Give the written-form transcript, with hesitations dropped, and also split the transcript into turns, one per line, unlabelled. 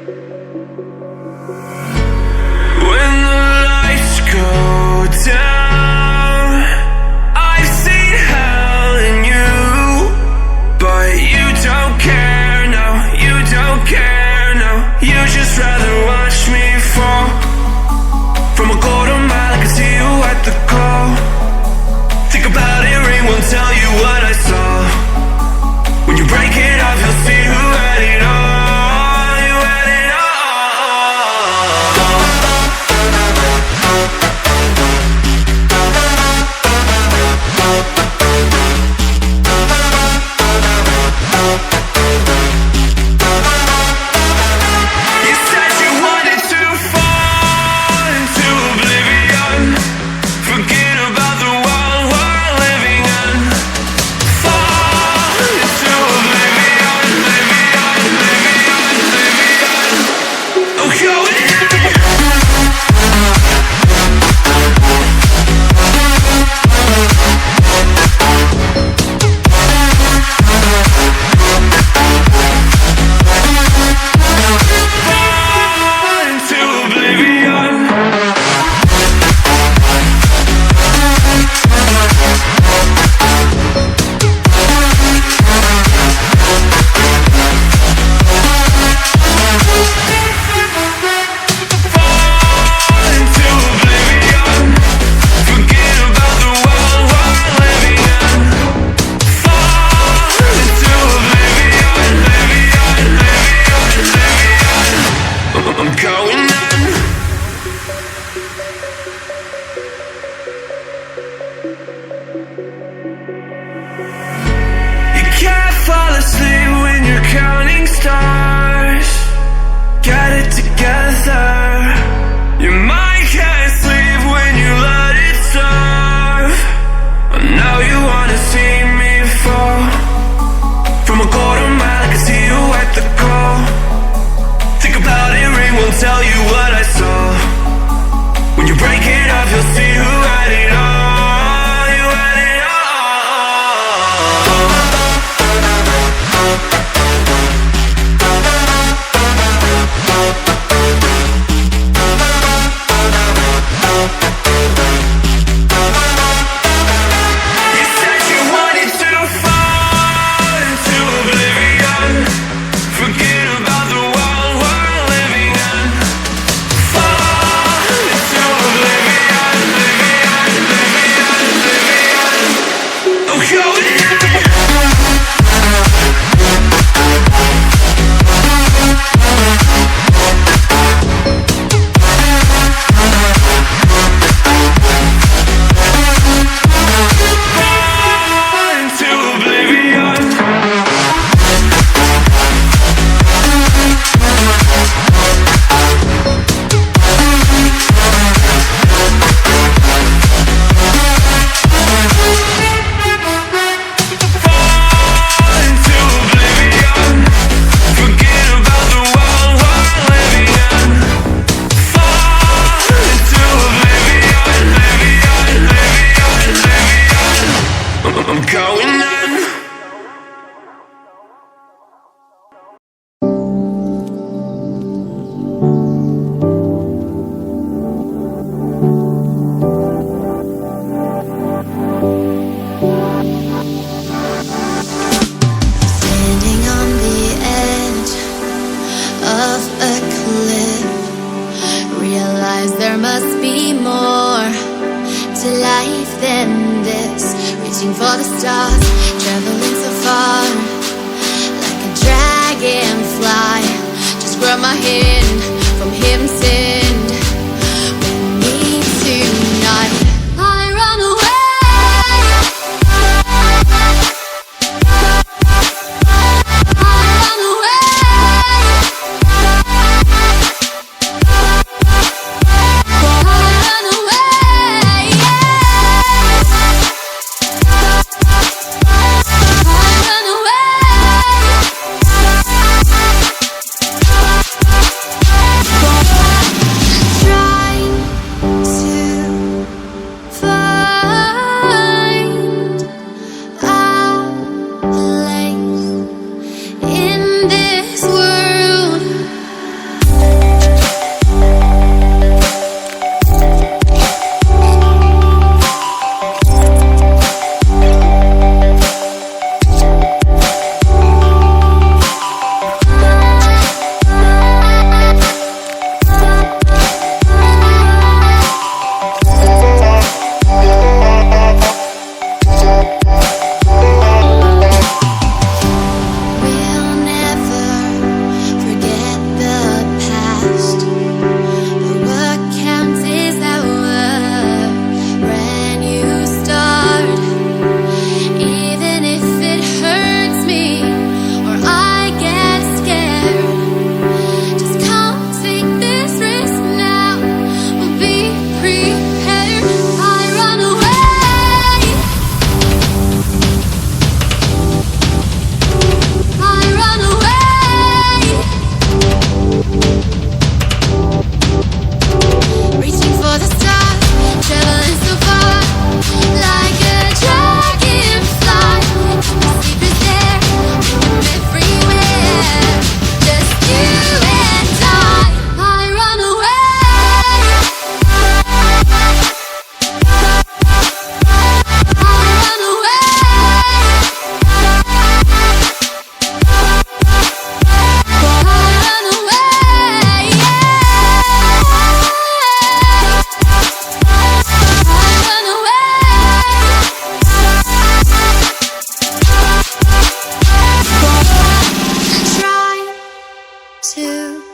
When the lights go down, I've seen hell in you, but you don't care, no, you don't care, no. You just rather watch me fall from a quarter mile. I can see you at the call. Think about it, ring won't tell you what I saw. When you break it off, you'll see who had it all. You had it all. You said you wanted to fall into oblivion. Forget about the world we're living in. Fall into oblivion, oblivion, oblivion, oblivion. Oh, going in. Fall into oblivion. Fall into oblivion. Forget about the world we're living in. Fall into oblivion, oblivion, oblivion, oblivion. I'm going in. You can't fall asleep when you're counting stars. Get it together. Your mind can't sleep when you let it serve. And now you wanna see me fall from a quarter mile. I can see you at the call. Think about it, ring won't tell you what I saw. When you break it off, you'll see who had it all. You had it all. You said you wanted to fall into oblivion. Forget about the world we're living in. Fall into oblivion, oblivion, oblivion, oblivion. Oh, going in. Fall into oblivion. Fall into oblivion. Forget about the world we're living in. Fall into oblivion, oblivion, oblivion, oblivion. I'm going in.
Standing on the edge of a cliff, realize there must be more to life than this. Reaching for the stars, traveling so far, like a dragonfly. Just grab my hand from heaven send. We meet tonight. I run away. Run away. to